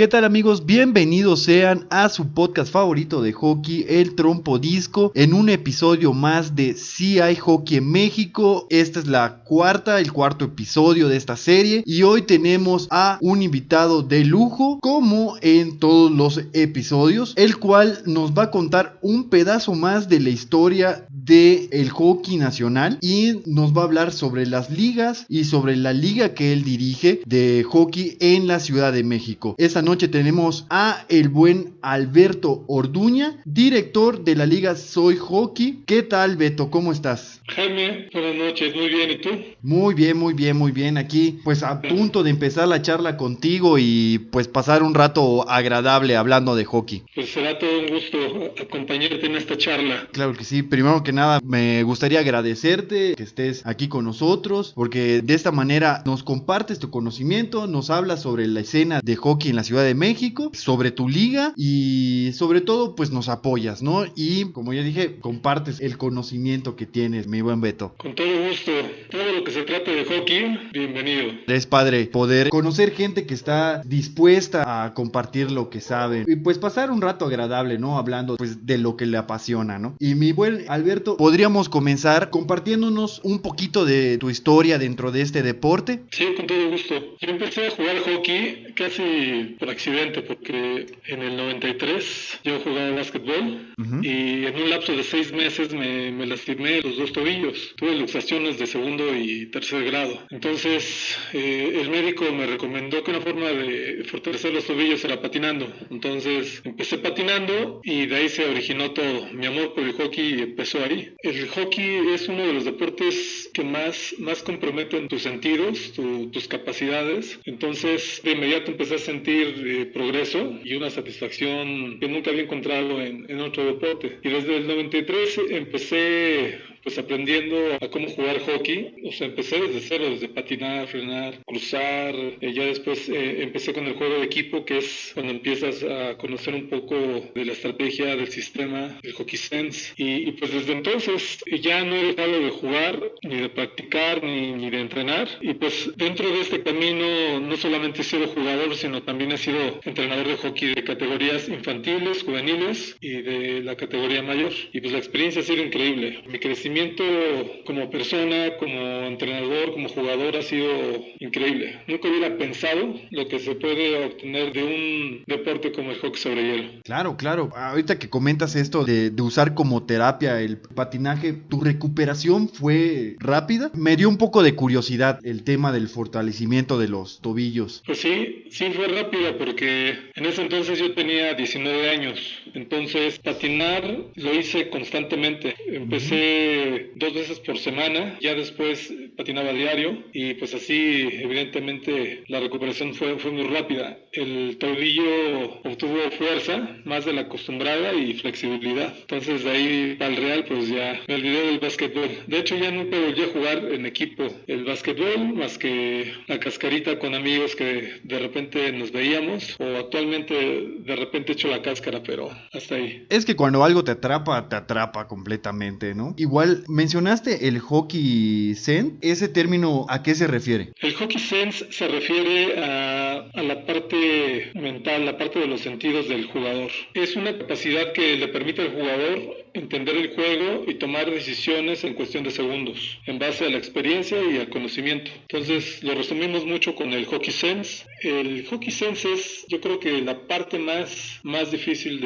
¿Qué tal, amigos? Bienvenidos sean a su podcast favorito de hockey, El Trompo Disco, en un episodio más de Sí hay hockey en México. Esta es el cuarto episodio de esta serie y hoy tenemos a un invitado de lujo, como en todos los episodios, el cual nos va a contar un pedazo más de la historia del hockey nacional y nos va a hablar sobre las ligas y sobre la liga que él dirige de hockey en la Ciudad de México. Esta noche tenemos a el buen Alberto Orduña, director de la liga Soy Hockey. ¿Qué tal, Beto? ¿Cómo estás? Jaime, buenas noches, muy bien, ¿y tú? Muy bien, aquí pues a punto de empezar la charla contigo y pues pasar un rato agradable hablando de hockey. Pues será todo un gusto acompañarte en esta charla. Claro que sí, primero que nada me gustaría agradecerte que estés aquí con nosotros, porque de esta manera nos compartes tu conocimiento, nos hablas sobre la escena de hockey en la Ciudad de México, sobre tu liga y sobre todo pues nos apoyas, ¿no? Y como ya dije, compartes el conocimiento que tienes, mi buen Beto. Con todo gusto, todo lo que se trate de hockey, bienvenido. Es padre poder conocer gente que está dispuesta a compartir lo que sabe y pues pasar un rato agradable, ¿no? Hablando pues de lo que le apasiona, ¿no? Y mi buen Alberto, podríamos comenzar compartiéndonos un poquito de tu historia dentro de este deporte. Sí, con todo gusto. Yo empecé a jugar hockey casi por accidente, porque en el 93 yo jugaba básquetbol y en un lapso de 6 meses me lastimé los dos tobillos. Tuve luxaciones de segundo y tercer grado. Entonces el médico me recomendó que una forma de fortalecer los tobillos era patinando. Entonces empecé patinando y de ahí se originó todo. Mi amor por el hockey empezó ahí. El hockey es uno de los deportes que más comprometen tus sentidos, tus capacidades. Entonces de inmediato empecé a sentir progreso y una satisfacción que nunca había encontrado en otro deporte. Y desde el 93 empecé pues aprendiendo a cómo jugar hockey. O sea, empecé desde cero, desde patinar, frenar, cruzar. Ya después empecé con el juego de equipo, que es cuando empiezas a conocer un poco de la estrategia del sistema del hockey sense. Y pues desde entonces ya no he dejado de jugar, ni de practicar, ni de entrenar. Y pues dentro de este camino no solamente he sido jugador, sino también he sido entrenador de hockey de categorías infantiles, juveniles y de la categoría mayor. Y pues la experiencia ha sido increíble. Mi crecimiento como persona, como entrenador, como jugador ha sido increíble. Nunca hubiera pensado lo que se puede obtener de un deporte como el hockey sobre hielo. Claro. Ahorita que comentas esto de usar como terapia el patinaje, ¿tu recuperación fue rápida? Me dio un poco de curiosidad el tema del fortalecimiento de los tobillos. Pues sí fue rápida, porque en ese entonces yo tenía 19 años. Entonces patinar lo hice constantemente. Empecé 2 veces por semana, ya después patinaba diario y pues así evidentemente la recuperación fue muy rápida. El tobillo obtuvo fuerza más de la acostumbrada y flexibilidad. Entonces de ahí al real pues ya me olvidé del básquetbol. De hecho ya nunca volví a jugar en equipo el básquetbol, más que la cascarita con amigos que de repente nos veíamos, o actualmente de repente echo la cáscara, pero hasta ahí. Es que cuando algo te atrapa completamente, ¿no? Igual mencionaste el hockey sense. ¿Ese término a qué se refiere? El hockey sense se refiere a la parte mental, la parte de los sentidos del jugador. Es una capacidad que le permite al jugador entender el juego y tomar decisiones en cuestión de segundos, en base a la experiencia y al conocimiento. Entonces lo resumimos mucho con el hockey sense. El hockey sense es, yo creo que la parte más difícil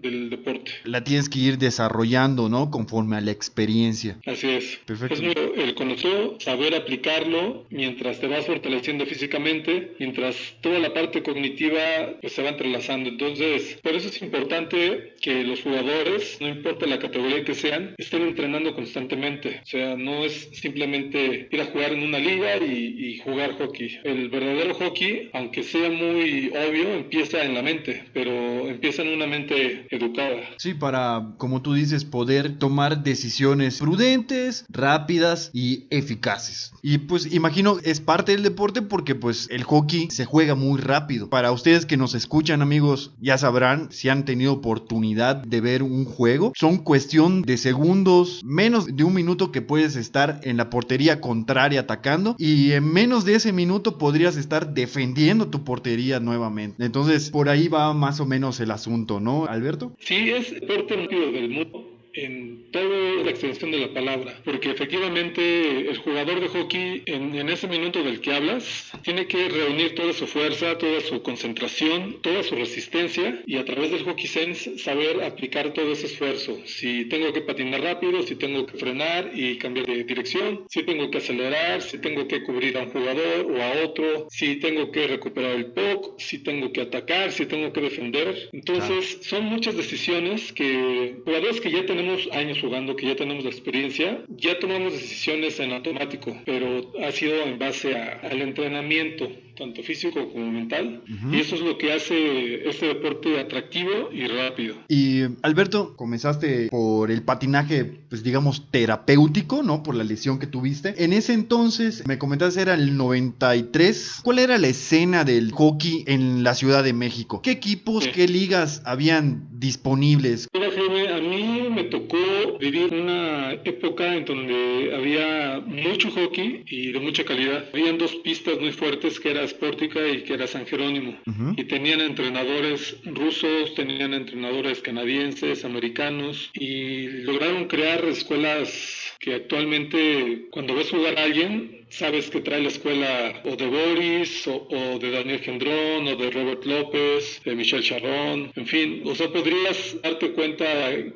del deporte. La tienes que ir desarrollando, ¿no? Conforme a la experiencia. Así es. Perfecto. Es mucho el conocer, saber aplicarlo mientras te vas fortaleciendo físicamente, mientras toda la parte cognitiva pues, se va entrelazando. Entonces, por eso es importante que los jugadores, no importa la categoría que sean, estén entrenando constantemente. O sea, no es simplemente ir a jugar en una liga y jugar hockey. El verdadero hockey, aunque sea muy obvio, empieza en la mente, pero empieza en una mente educada. Sí, para, como tú dices, poder tomar decisiones prudentes, rápidas y eficaces. Y pues imagino es parte del deporte porque pues el hockey se juega muy rápido. Para ustedes que nos escuchan, amigos, ya sabrán si han tenido oportunidad de ver un juego. Son cuestión de segundos, menos de un minuto que puedes estar en la portería contraria atacando, y en menos de ese minuto podrías estar defendiendo tu portería nuevamente. Entonces, por ahí va más o menos el asunto, ¿no, Alberto? Sí, es el deporte rápido del mundo en toda la extensión de la palabra, porque efectivamente el jugador de hockey en ese minuto del que hablas tiene que reunir toda su fuerza, toda su concentración, toda su resistencia, y a través del hockey sense saber aplicar todo ese esfuerzo. Si tengo que patinar rápido, si tengo que frenar y cambiar de dirección, si tengo que acelerar, si tengo que cubrir a un jugador o a otro, si tengo que recuperar el puck, si tengo que atacar, si tengo que defender. Entonces son muchas decisiones que jugadores que ya tenemos años jugando, que ya tenemos la experiencia, ya tomamos decisiones en automático, pero ha sido en base al entrenamiento, tanto físico como mental, y eso es lo que hace este deporte atractivo y rápido. Y Alberto, comenzaste por el patinaje, pues digamos terapéutico, ¿no? Por la lesión que tuviste. En ese entonces, me comentaste, era el 93. ¿Cuál era la escena del hockey en la Ciudad de México? ¿Qué equipos, qué ligas habían disponibles? Mira, Jaime, a mí me tocó vivir una época en donde había mucho hockey y de mucha calidad. Habían dos pistas muy fuertes, que era Sportica y que era San Jerónimo, y tenían entrenadores rusos, tenían entrenadores canadienses, americanos, y lograron crear escuelas que actualmente cuando ves jugar a alguien sabes que trae la escuela o de Boris o de Daniel Gendrón o de Robert López, de Michel Charron, en fin, o sea, podrías darte cuenta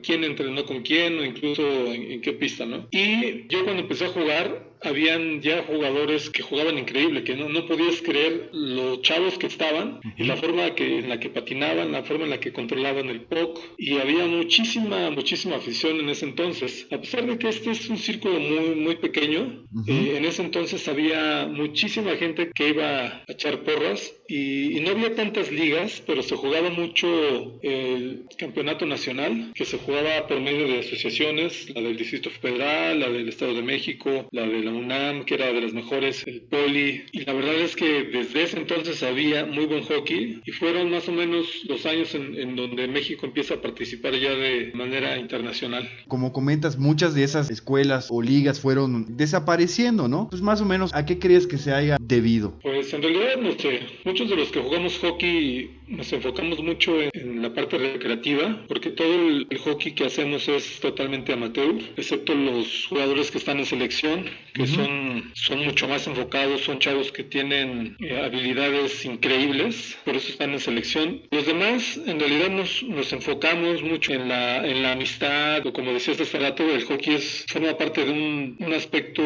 quién entrenó con quién o incluso en qué pista, ¿no? Y yo cuando empecé a jugar habían ya jugadores que jugaban increíble, que no podías creer los chavos que estaban y la forma en la que patinaban, la forma en la que controlaban el puck, y había muchísima afición en ese entonces. A pesar de que este es un círculo muy, muy pequeño, en ese entonces había muchísima gente que iba a echar porras y no había tantas ligas, pero se jugaba mucho el campeonato nacional, que se jugaba por medio de asociaciones, la del Distrito Federal, la del Estado de México, la de la UNAM, que era de las mejores, el Poli, y la verdad es que desde ese entonces había muy buen hockey, y fueron más o menos los años en donde México empieza a participar ya de manera internacional. Como comentas, muchas de esas escuelas o ligas fueron desapareciendo, ¿no? Pues más o menos, ¿a qué crees que se haya debido? Pues en realidad no sé, muchos de los que jugamos hockey nos enfocamos mucho en la parte recreativa, porque todo el hockey que hacemos es totalmente amateur, excepto los jugadores que están en selección, que son mucho más enfocados, son chavos que tienen habilidades increíbles, por eso están en selección. Los demás, en realidad nos enfocamos mucho en la amistad, o como decías hace rato, el hockey forma parte de un aspecto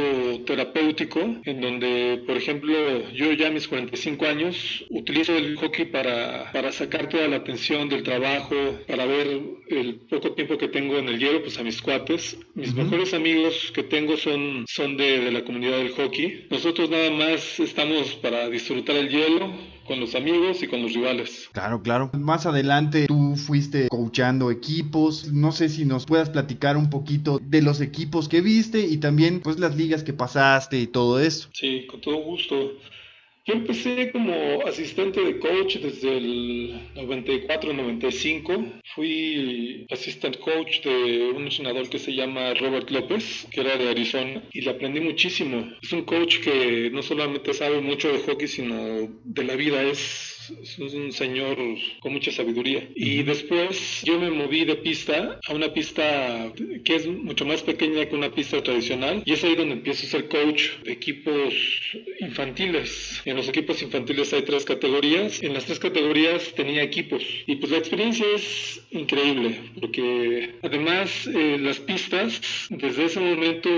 terapéutico, en donde, por ejemplo, yo ya a mis 45 años utilizo el hockey para sacar toda la atención del trabajo, para ver el poco tiempo que tengo en el hielo, pues a mis cuates. Mis mejores amigos que tengo son de la comunidad del hockey. Nosotros nada más estamos para disfrutar el hielo con los amigos y con los rivales. Claro. Más adelante tú fuiste coachando equipos. No sé si nos puedas platicar un poquito de los equipos que viste y también pues las ligas que pasaste y todo eso. Sí, con todo gusto. Yo empecé como asistente de coach desde el 94-95. Fui assistant coach de un entrenador que se llama Robert López, que era de Arizona, y le aprendí muchísimo. Es un coach que no solamente sabe mucho de hockey, sino de la vida. Es un señor con mucha sabiduría. Y después yo me moví de pista a una pista que es mucho más pequeña que una pista tradicional, y es ahí donde empiezo a ser coach de equipos infantiles. En los equipos infantiles hay 3 categorías. En las 3 categorías tenía equipos, y pues la experiencia es increíble, porque además las pistas desde ese momento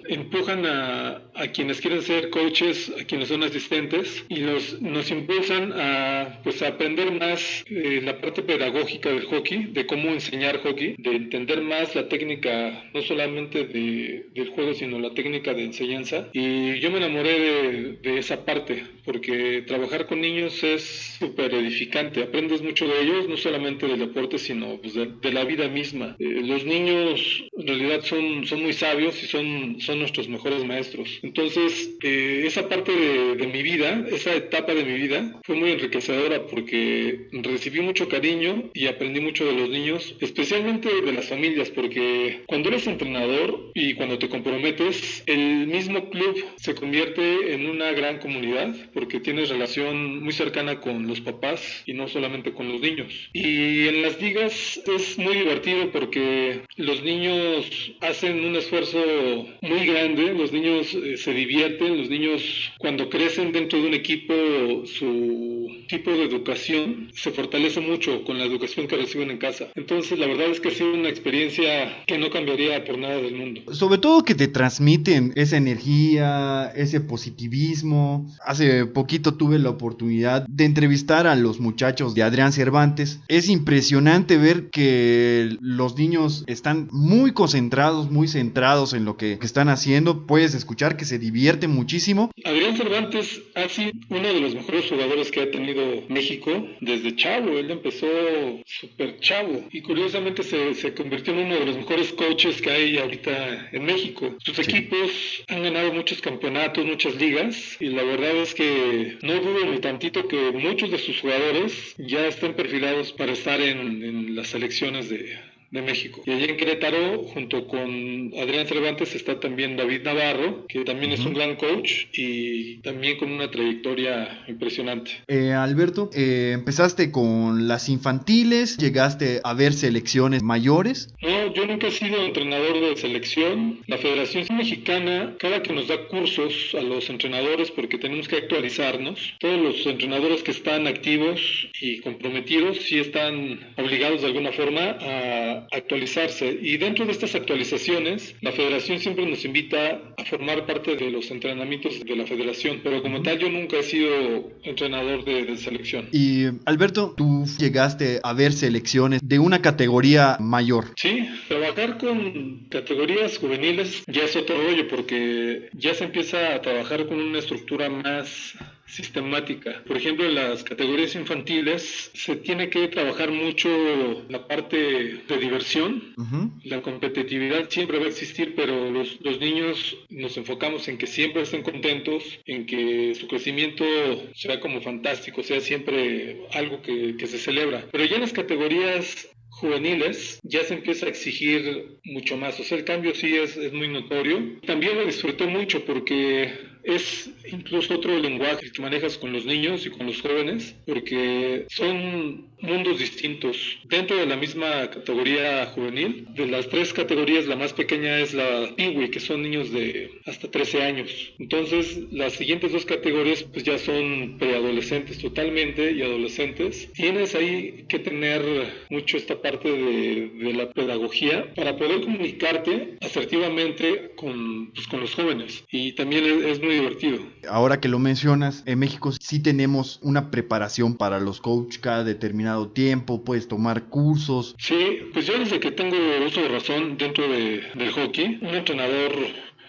empujan a quienes quieren ser coaches, a quienes son asistentes, y nos impulsan a pues a aprender más la parte pedagógica del hockey, de cómo enseñar hockey, de entender más la técnica, no solamente del juego, sino la técnica de enseñanza. Y yo me enamoré de esa parte, porque trabajar con niños es súper edificante, aprendes mucho de ellos, no solamente del deporte, sino pues, de la vida misma. Los niños en realidad son muy sabios y son nuestros mejores maestros. Entonces, esa parte de mi vida, esa etapa de mi vida, fue muy enriquecedora porque recibí mucho cariño y aprendí mucho de los niños, especialmente de las familias, porque cuando eres entrenador y cuando te comprometes, el mismo club se convierte en una gran comunidad, porque tienes relación muy cercana con los papás y no solamente con los niños. Y en las ligas es muy divertido porque los niños hacen un esfuerzo muy grande, los niños se divierten, los niños cuando crecen dentro de un equipo, su tipo de educación se fortalece mucho con la educación que reciben en casa. Entonces la verdad es que ha sido una experiencia que no cambiaría por nada del mundo. Sobre todo que te transmiten esa energía, ese positivismo. Hace poquito tuve la oportunidad de entrevistar a los muchachos de Adrián Cervantes. Es impresionante ver que los niños están muy concentrados, muy centrados en lo que están haciendo. Puedes escuchar que se divierten muchísimo. Adrián Cervantes ha sido uno de los mejores jugadores que ha tenido México desde chavo. Él empezó súper chavo y curiosamente se convirtió en uno de los mejores coaches que hay ahorita en México. Sus equipos han ganado muchos campeonatos, muchas ligas, y la verdad es que no dudo ni tantito que muchos de sus jugadores ya estén perfilados para estar en las selecciones de México. Y allá en Querétaro, junto con Adrián Cervantes, está también David Navarro, que también es un gran coach y también con una trayectoria impresionante. Alberto, empezaste con las infantiles, llegaste a ver selecciones mayores. No, yo nunca he sido entrenador de selección. La Federación Mexicana, cada que nos da cursos a los entrenadores, porque tenemos que actualizarnos, todos los entrenadores que están activos y comprometidos sí están obligados de alguna forma a actualizarse, y dentro de estas actualizaciones la federación siempre nos invita a formar parte de los entrenamientos de la federación, pero como tal yo nunca he sido entrenador de selección. Y Alberto, tú llegaste a ver selecciones de una categoría mayor. Sí, trabajar con categorías juveniles ya es otro rollo, porque ya se empieza a trabajar con una estructura más sistemática. Por ejemplo, en las categorías infantiles se tiene que trabajar mucho la parte de diversión. La competitividad siempre va a existir, pero los niños nos enfocamos en que siempre estén contentos, en que su crecimiento sea como fantástico, sea siempre algo que se celebra. Pero ya en las categorías juveniles ya se empieza a exigir mucho más, o sea, el cambio sí es muy notorio. También lo disfruté mucho porque es incluso otro lenguaje que manejas con los niños y con los jóvenes, porque son mundos distintos. Dentro de la misma categoría juvenil, de las 3 categorías, la más pequeña es la Peewee, que son niños de hasta 13 años. Entonces, las siguientes 2 categorías pues ya son preadolescentes totalmente y adolescentes. Tienes ahí que tener mucho esta parte de la pedagogía para poder comunicarte asertivamente con los jóvenes. Y también es muy divertido. Ahora que lo mencionas, en México sí tenemos una preparación para los coaches cada determinado tiempo, puedes tomar cursos. Sí, pues yo desde que tengo uso de razón dentro del hockey, un entrenador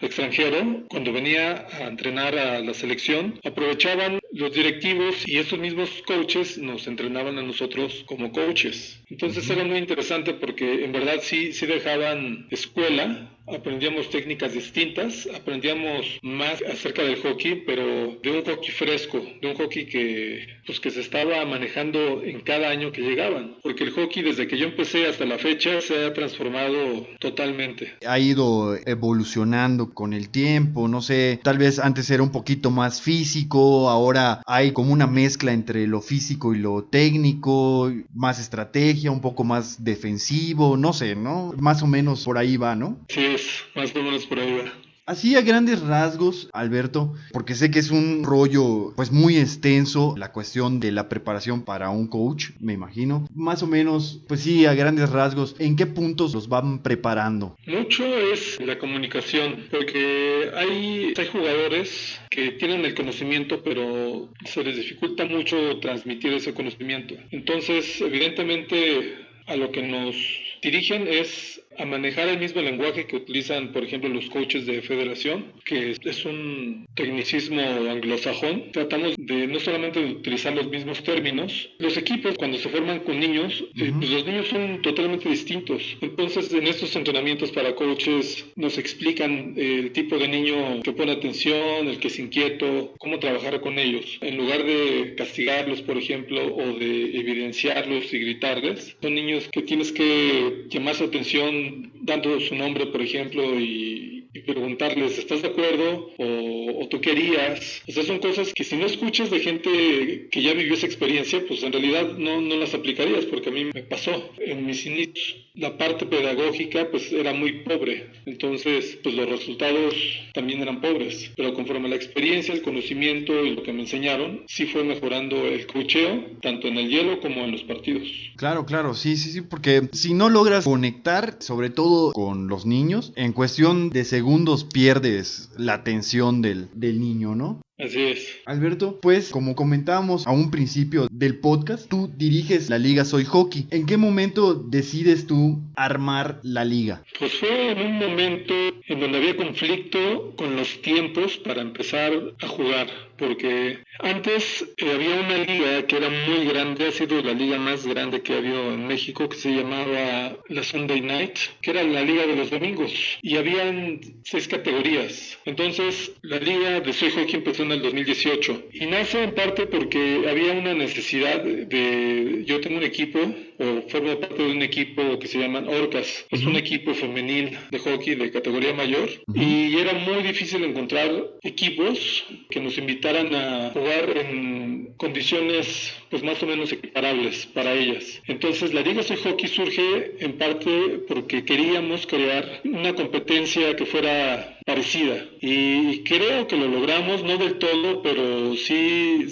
extranjero, cuando venía a entrenar a la selección, aprovechaban los directivos y esos mismos coaches nos entrenaban a nosotros como coaches. Entonces era muy interesante porque en verdad sí dejaban escuela, aprendíamos técnicas distintas, aprendíamos más acerca del hockey, pero de un hockey fresco, de un hockey que se estaba manejando en cada año que llegaban, porque el hockey desde que yo empecé hasta la fecha se ha transformado totalmente. Ha ido evolucionando con el tiempo, no sé, tal vez antes era un poquito más físico, ahora hay como una mezcla entre lo físico y lo técnico, más estrategia, un poco más defensivo, no sé, ¿no? Más o menos por ahí va, ¿no? Sí, más o menos por ahí va. Así a grandes rasgos, Alberto, porque sé que es un rollo pues muy extenso la cuestión de la preparación para un coach, me imagino. Más o menos, pues sí, a grandes rasgos, ¿en qué puntos los van preparando? Mucho es la comunicación, porque hay jugadores que tienen el conocimiento, pero se les dificulta mucho transmitir ese conocimiento. Entonces, evidentemente, a lo que nos dirigen es a manejar el mismo lenguaje que utilizan, por ejemplo, los coaches de federación, que es un tecnicismo anglosajón. Tratamos de no solamente de utilizar los mismos términos. Los equipos, cuando se forman con niños, pues los niños son totalmente distintos. Entonces, en estos entrenamientos para coaches nos explican el tipo de niño que pone atención, el que es inquieto, cómo trabajar con ellos. En lugar de castigarlos, por ejemplo, o de evidenciarlos y gritarles, son niños que tienes que llamar su atención dando su nombre, por ejemplo, y preguntarles, ¿estás de acuerdo? O tú qué harías. O sea, son cosas que si no escuchas de gente que ya vivió esa experiencia, pues en realidad no las aplicarías, porque a mí me pasó. En mis inicios, la parte pedagógica pues era muy pobre. Entonces, pues los resultados también eran pobres. Pero conforme la experiencia, el conocimiento y lo que me enseñaron, sí fue mejorando el coacheo, tanto en el hielo como en los partidos. Claro, sí, porque si no logras conectar, sobre todo con los niños, en cuestión de segundos pierdes la atención del niño, ¿no? Así es. Alberto, pues como comentábamos a un principio del podcast, tú diriges la Liga Soy Hockey. ¿En qué momento decides tú armar la liga? Pues fue en un momento en donde había conflicto con los tiempos para empezar a jugar, porque antes había una liga que era muy grande, ha sido la liga más grande que ha habido en México, que se llamaba la Sunday Night, que era la liga de los domingos, y habían 6 categorías. Entonces la liga de Soy Hockey empezó en el 2018 y nace en parte porque había una necesidad de... Yo tengo un equipo, o formo parte de un equipo que se llaman Orcas. Es un equipo femenil de hockey de categoría mayor, y era muy difícil encontrar equipos que nos invitaran a jugar en condiciones pues más o menos equiparables para ellas. Entonces la Liga Soy Hockey surge en parte porque queríamos crear una competencia que fuera parecida, y creo que lo logramos, no del todo, pero sí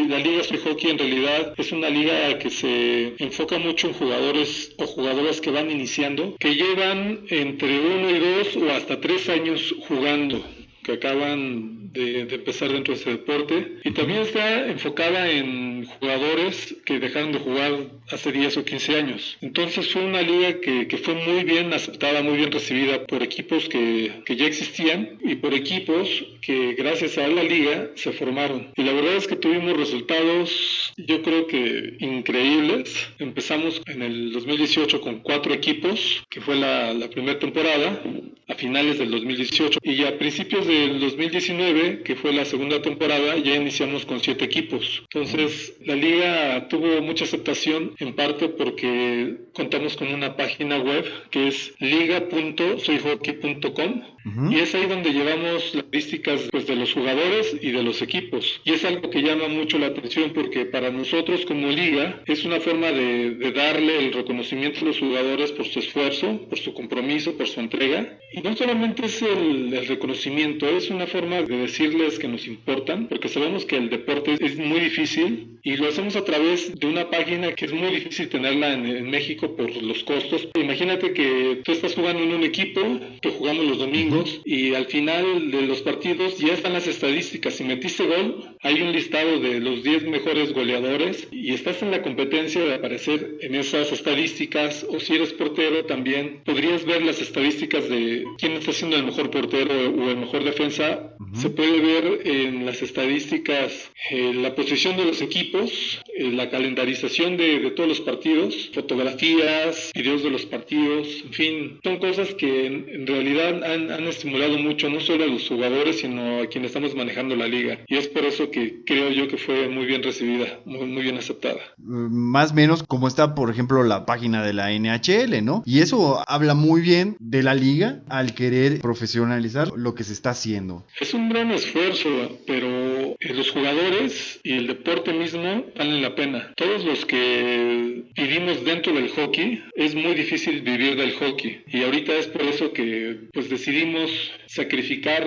la Liga Soy Hockey en realidad es una liga que se enfoca mucho en jugadores o jugadoras que van iniciando, que llevan entre 1 y 2 o hasta 3 años jugando, que acaban de empezar dentro de ese deporte, y también está enfocada en jugadores que dejaron de jugar hace 10 o 15 años. Entonces fue una liga que fue muy bien aceptada, muy bien recibida por equipos que ya existían y por equipos que gracias a la liga se formaron. Y la verdad es que tuvimos resultados, yo creo que increíbles. Empezamos en el 2018 con 4 equipos, que fue la primera temporada, a finales del 2018, y a principios del 2019, que fue la segunda temporada, ya iniciamos con 7 equipos. Entonces la liga tuvo mucha aceptación, en parte porque contamos con una página web que es liga.soyhockey.com, y es ahí donde llevamos las estadísticas pues, de los jugadores y de los equipos, y es algo que llama mucho la atención porque para nosotros como liga es una forma de darle el reconocimiento a los jugadores por su esfuerzo, por su compromiso, por su entrega. Y no solamente es el reconocimiento, es una forma de decirles que nos importan, porque sabemos que el deporte es muy difícil y lo hacemos a través de una página que es muy difícil tenerla en México por los costos. Imagínate que tú estás jugando en un equipo, que jugamos los domingos, y al final de los partidos ya están las estadísticas. Si metiste gol, hay un listado de los 10 mejores goleadores y estás en la competencia de aparecer en esas estadísticas, o si eres portero también podrías ver las estadísticas de quién está siendo el mejor portero o el mejor defensa. Se puede ver en las estadísticas la posición de los equipos, la calendarización de todos los partidos, fotografías, videos de los partidos, en fin, son cosas que en realidad han estimulado mucho no solo a los jugadores sino a quienes estamos manejando la liga, y es por eso que creo yo que fue muy bien recibida, muy bien aceptada. Más o menos como está por ejemplo la página de la NHL, ¿no? Y eso habla muy bien de la liga al querer profesionalizar lo que se está haciendo. Es un gran esfuerzo, pero los jugadores y el deporte mismo valen la pena. Todos los que vivimos dentro del hockey, es muy difícil vivir del hockey, y ahorita es por eso que pues decidimos sacrificar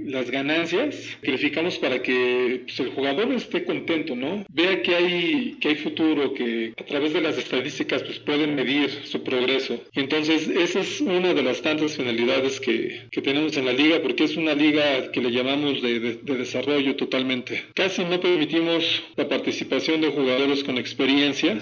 las ganancias, sacrificamos para que pues, el jugador esté contento, ¿no? Vea que hay futuro, que a través de las estadísticas pues pueden medir su progreso. Y entonces esa es una de las tantas finalidades que tenemos en la liga, porque es una liga que le llamamos de desarrollo totalmente. Casi no permitimos la participación de jugadores con experiencia,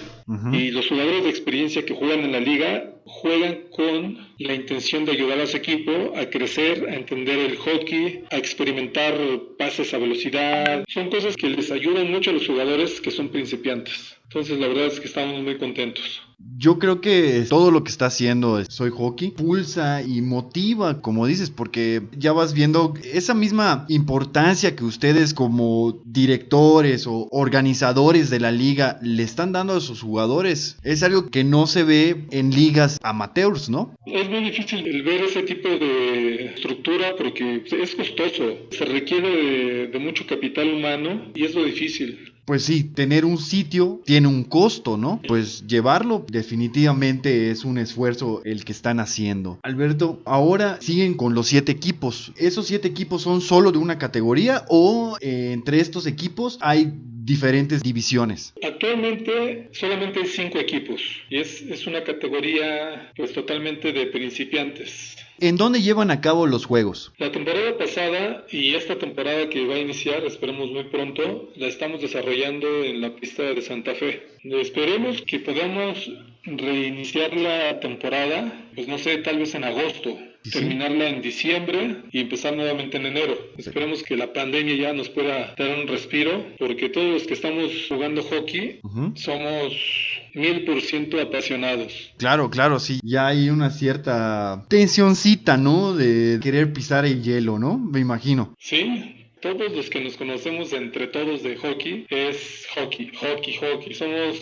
y los jugadores de experiencia que juegan en la liga juegan con la intención de ayudar a su equipo a crecer, a entender el hockey, a experimentar pases a velocidad. Son cosas que les ayudan mucho a los jugadores que son principiantes. Entonces la verdad es que estamos muy contentos. Yo creo que todo lo que está haciendo Soy Hockey pulsa y motiva, como dices, porque ya vas viendo esa misma importancia que ustedes como directores o organizadores de la liga le están dando a sus jugadores. Es algo que no se ve en ligas amateurs, ¿no? Es muy difícil el ver ese tipo de estructura porque es costoso, se requiere de mucho capital humano y es lo difícil. Pues sí, tener un sitio tiene un costo, ¿no? Pues llevarlo definitivamente es un esfuerzo el que están haciendo. Alberto, ahora siguen con los 7 equipos. ¿Esos 7 equipos son solo de una categoría o entre estos equipos hay diferentes divisiones? Actualmente solamente hay 5 equipos y es una categoría pues totalmente de principiantes. ¿En dónde llevan a cabo los juegos? La temporada pasada y esta temporada que va a iniciar, esperemos muy pronto, la estamos desarrollando en la pista de Santa Fe. Esperemos que podamos reiniciar la temporada, pues no sé, tal vez en agosto. Terminarla en diciembre y empezar nuevamente en enero. Esperemos que la pandemia ya nos pueda dar un respiro, porque todos los que estamos jugando hockey somos 1000% apasionados. Claro, sí, ya hay una cierta tensioncita, ¿no? De querer pisar el hielo, ¿no? Me imagino. Sí. Todos los que nos conocemos entre todos de hockey es hockey.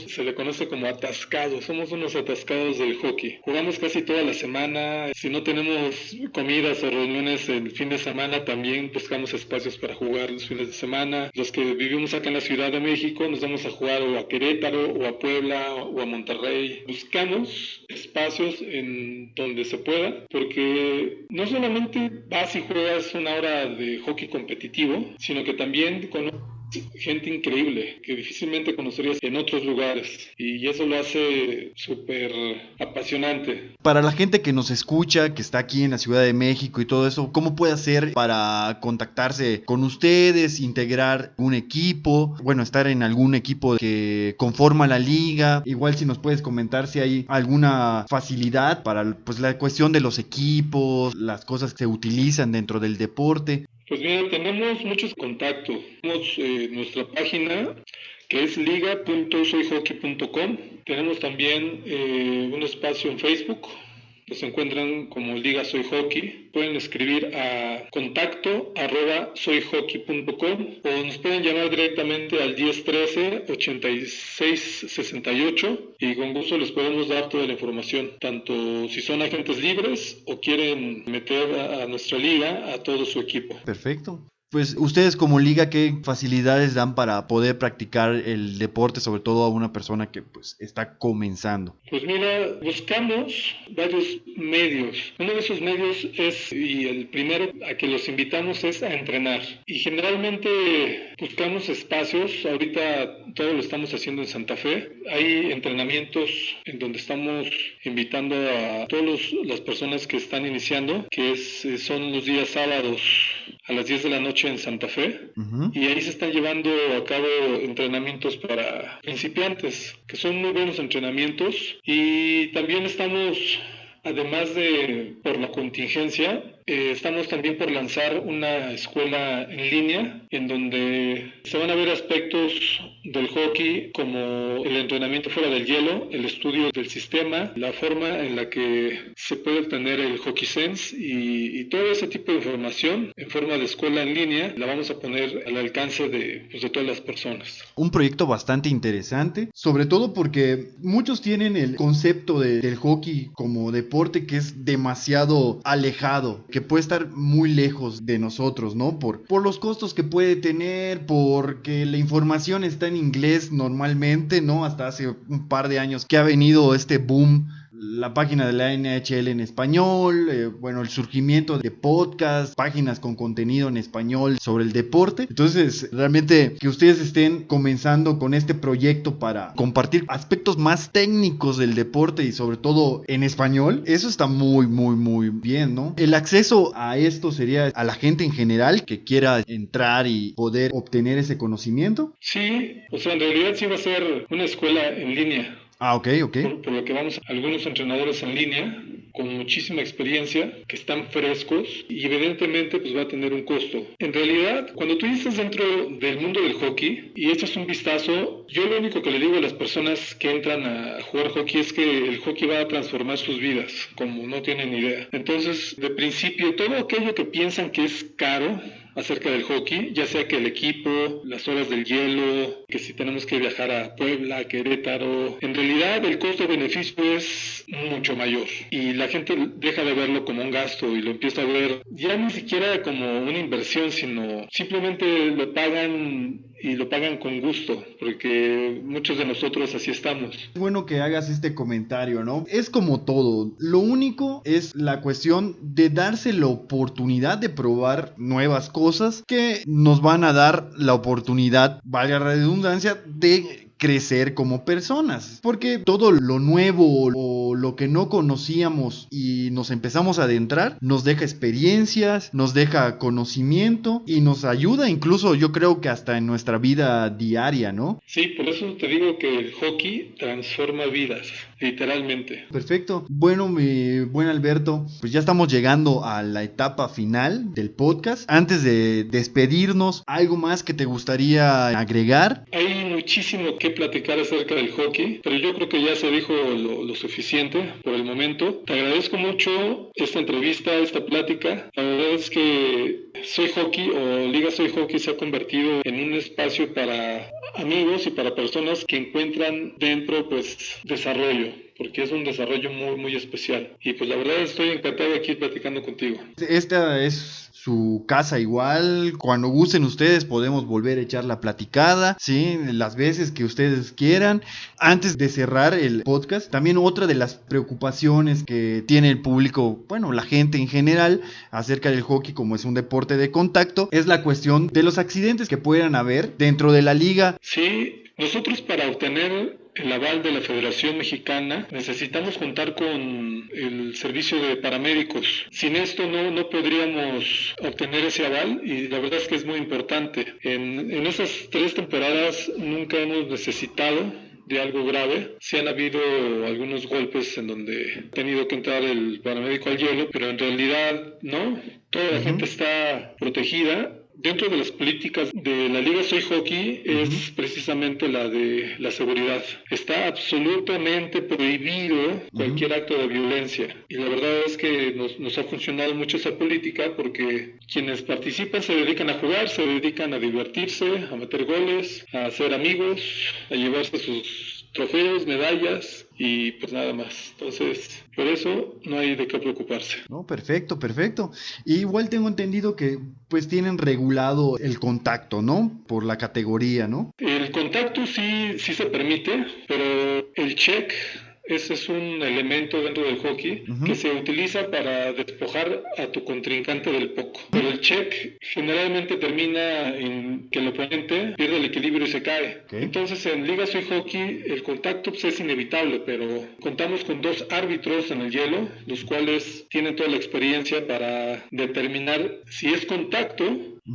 Se le conoce como atascados, somos unos atascados del hockey. Jugamos casi toda la semana, si no tenemos comidas o reuniones el fin de semana también buscamos espacios para jugar los fines de semana. Los que vivimos acá en la Ciudad de México nos vamos a jugar o a Querétaro o a Puebla o a Monterrey. Buscamos espacios en donde se pueda, porque no solamente vas y juegas una hora de hockey competitivo, sino que también conoces gente increíble que difícilmente conocerías en otros lugares y eso lo hace súper apasionante. Para la gente que nos escucha, que está aquí en la Ciudad de México y todo eso, ¿cómo puede hacer para contactarse con ustedes, integrar un equipo, bueno, estar en algún equipo que conforma la liga? Igual si nos puedes comentar si hay alguna facilidad para pues la cuestión de los equipos, las cosas que se utilizan dentro del deporte. Pues mira, tenemos muchos contactos. Tenemos nuestra página que es liga.soyhockey.com. Tenemos también un espacio en Facebook. Nos encuentran como Liga Soy Hockey. Pueden escribir a contacto@soyhockey.com o nos pueden llamar directamente al 1013-8668 y con gusto les podemos dar toda la información, tanto si son agentes libres o quieren meter a nuestra liga a todo su equipo. Perfecto. Pues ustedes como liga, ¿qué facilidades dan para poder practicar el deporte, sobre todo a una persona que pues está comenzando? Pues mira, buscamos varios medios. Uno de esos medios es, y el primero a que los invitamos es a entrenar. Y generalmente buscamos espacios, ahorita todo lo estamos haciendo en Santa Fe. Hay entrenamientos en donde estamos invitando a todas las personas que están iniciando, que son los días sábados a las 10 de la noche en Santa Fe, y ahí se están llevando a cabo entrenamientos para principiantes, que son muy buenos entrenamientos, y también estamos, además de por la contingencia, estamos también por lanzar una escuela en línea en donde se van a ver aspectos del hockey como el entrenamiento fuera del hielo, el estudio del sistema, la forma en la que se puede obtener el Hockey Sense y todo ese tipo de información en forma de escuela en línea la vamos a poner al alcance de todas las personas. Un proyecto bastante interesante, sobre todo porque muchos tienen el concepto del hockey como deporte que es demasiado alejado, que puede estar muy lejos de nosotros, ¿no? Por los costos que puede tener, porque la información está en inglés normalmente, ¿no? Hasta hace un par de años que ha venido este boom la página de la NHL en español, el surgimiento de podcasts, páginas con contenido en español sobre el deporte. Entonces, realmente que ustedes estén comenzando con este proyecto para compartir aspectos más técnicos del deporte y sobre todo en español, eso está muy, muy, muy bien, ¿no? El acceso a esto sería a la gente en general que quiera entrar y poder obtener ese conocimiento. Sí, o sea, en realidad sí va a ser una escuela en línea. Ah, ok. Por lo que vamos, algunos entrenadores en línea con muchísima experiencia, que están frescos y evidentemente pues va a tener un costo. En realidad, cuando tú estás dentro del mundo del hockey y echas un vistazo, yo lo único que le digo a las personas que entran a jugar hockey es que el hockey va a transformar sus vidas, como no tienen idea. Entonces, de principio, todo aquello que piensan que es caro acerca del hockey, ya sea que el equipo, las horas del hielo, que si tenemos que viajar a Puebla, Querétaro, en realidad el costo-beneficio es mucho mayor y la gente deja de verlo como un gasto y lo empieza a ver ya ni siquiera como una inversión, sino simplemente lo pagan y lo pagan con gusto, porque muchos de nosotros así estamos. Es bueno que hagas este comentario, ¿no? Es como todo, lo único es la cuestión de darse la oportunidad de probar nuevas cosas que nos van a dar la oportunidad, valga la redundancia, de crecer como personas, porque todo lo nuevo o lo que no conocíamos y nos empezamos a adentrar nos deja experiencias, nos deja conocimiento y nos ayuda incluso, yo creo que hasta en nuestra vida diaria, ¿no? Sí, por eso te digo que el hockey transforma vidas, literalmente. Perfecto. Bueno, mi buen Alberto, pues ya estamos llegando a la etapa final del podcast. Antes de despedirnos, ¿algo más que te gustaría agregar? Hay muchísimo que platicar acerca del hockey, pero yo creo que ya se dijo lo suficiente por el momento. Te agradezco mucho esta entrevista, esta plática. La verdad es que Soy Hockey o Liga Soy Hockey se ha convertido en un espacio para amigos y para personas que encuentran dentro desarrollo, porque es un desarrollo muy muy especial y pues la verdad estoy encantado aquí platicando contigo. Esta es su casa igual, cuando gusten ustedes podemos volver a echar la platicada, ¿sí? Las veces que ustedes quieran. Antes de cerrar el podcast, también otra de las preocupaciones que tiene el público, bueno, la gente en general, acerca del hockey como es un deporte de contacto, es la cuestión de los accidentes que puedan haber dentro de la liga. Sí, nosotros para obtener el aval de la Federación Mexicana necesitamos contar con el servicio de paramédicos. Sin esto no podríamos obtener ese aval y la verdad es que es muy importante. En esas 3 temporadas nunca hemos necesitado de algo grave. Sí han habido algunos golpes en donde ha tenido que entrar el paramédico al hielo, pero en realidad no. Toda la gente está protegida. Dentro de las políticas de la Liga Soy Hockey es precisamente la de la seguridad. Está absolutamente prohibido cualquier acto de violencia. Y la verdad es que nos ha funcionado mucho esa política porque quienes participan se dedican a jugar, se dedican a divertirse, a meter goles, a hacer amigos, a llevarse sus trofeos, medallas y pues nada más. Entonces, por eso no hay de qué preocuparse. No, perfecto. Y igual tengo entendido que pues tienen regulado el contacto, ¿no? Por la categoría, ¿no? El contacto sí se permite, pero el check, ese es un elemento dentro del hockey que se utiliza para despojar a tu contrincante del puck. Pero el check generalmente termina en que el oponente pierde el equilibrio y se cae. Entonces en Liga Soy Hockey el contacto es inevitable, pero contamos con 2 árbitros en el hielo, los cuales tienen toda la experiencia para determinar si es contacto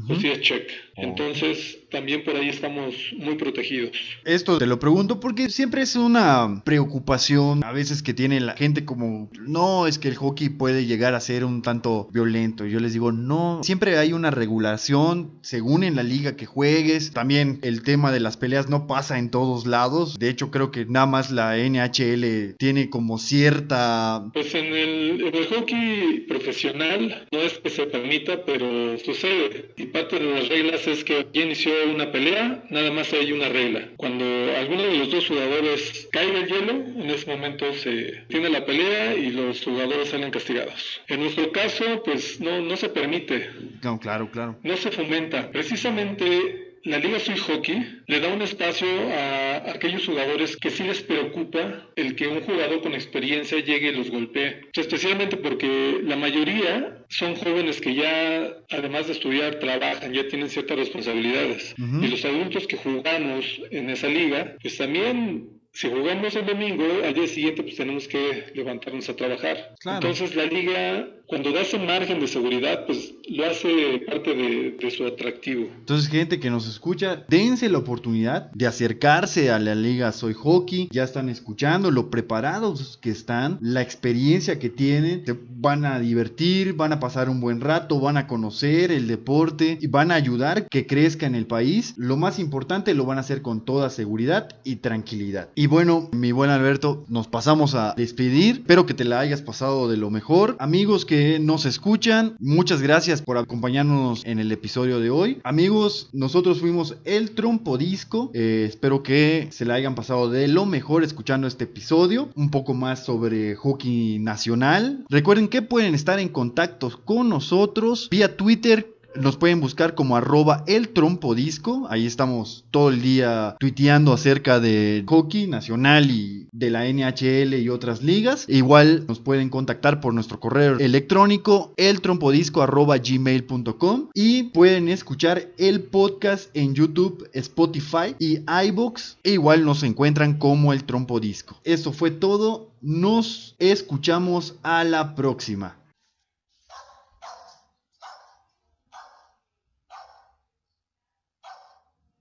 o si es check. Entonces también por ahí estamos muy protegidos. Esto te lo pregunto porque siempre es una preocupación a veces que tiene la gente como, no, es que el hockey puede llegar a ser un tanto violento. Yo les digo, no, siempre hay una regulación según en la liga que juegues. También el tema de las peleas no pasa en todos lados. De hecho creo que nada más la NHL tiene como cierta... Pues en el hockey profesional no es que se permita, pero sucede. Y parte de las reglas es que ya inició una pelea, nada más hay una regla. Cuando alguno de los 2 jugadores cae del hielo, en ese momento se tiene la pelea y los jugadores salen castigados. En nuestro caso, pues no se permite. No, claro. No se fomenta. Precisamente la Liga Soy Hockey le da un espacio a aquellos jugadores que sí les preocupa el que un jugador con experiencia llegue y los golpee. O sea, especialmente porque la mayoría son jóvenes que ya, además de estudiar, trabajan, ya tienen ciertas responsabilidades. Y los adultos que jugamos en esa liga, pues también, si jugamos el domingo, al día siguiente pues tenemos que levantarnos a trabajar. Claro. Entonces la liga, cuando da ese margen de seguridad, pues lo hace parte de su atractivo. Entonces, gente que nos escucha, dense la oportunidad de acercarse a la Liga Soy Hockey. Ya están escuchando lo preparados que están, la experiencia que tienen. Se van a divertir, van a pasar un buen rato, van a conocer el deporte y van a ayudar que crezca en el país. Lo más importante, lo van a hacer con toda seguridad y tranquilidad. Y bueno, mi buen Alberto, nos pasamos a despedir. Espero que te la hayas pasado de lo mejor. Amigos que nos escuchan, muchas gracias por acompañarnos en el episodio de hoy. Amigos, nosotros fuimos El Trompodisco. Espero que se la hayan pasado de lo mejor escuchando este episodio. Un poco más sobre hockey nacional. Recuerden que pueden estar en contacto con nosotros vía Twitter. Nos pueden buscar como @eltrompodisco. Ahí estamos todo el día tuiteando acerca de hockey nacional y de la NHL y otras ligas. Igual nos pueden contactar por nuestro correo electrónico eltrompodisco@gmail.com. Y pueden escuchar el podcast en YouTube, Spotify y iVoox. E igual nos encuentran como El Trompodisco. Eso fue todo. Nos escuchamos a la próxima.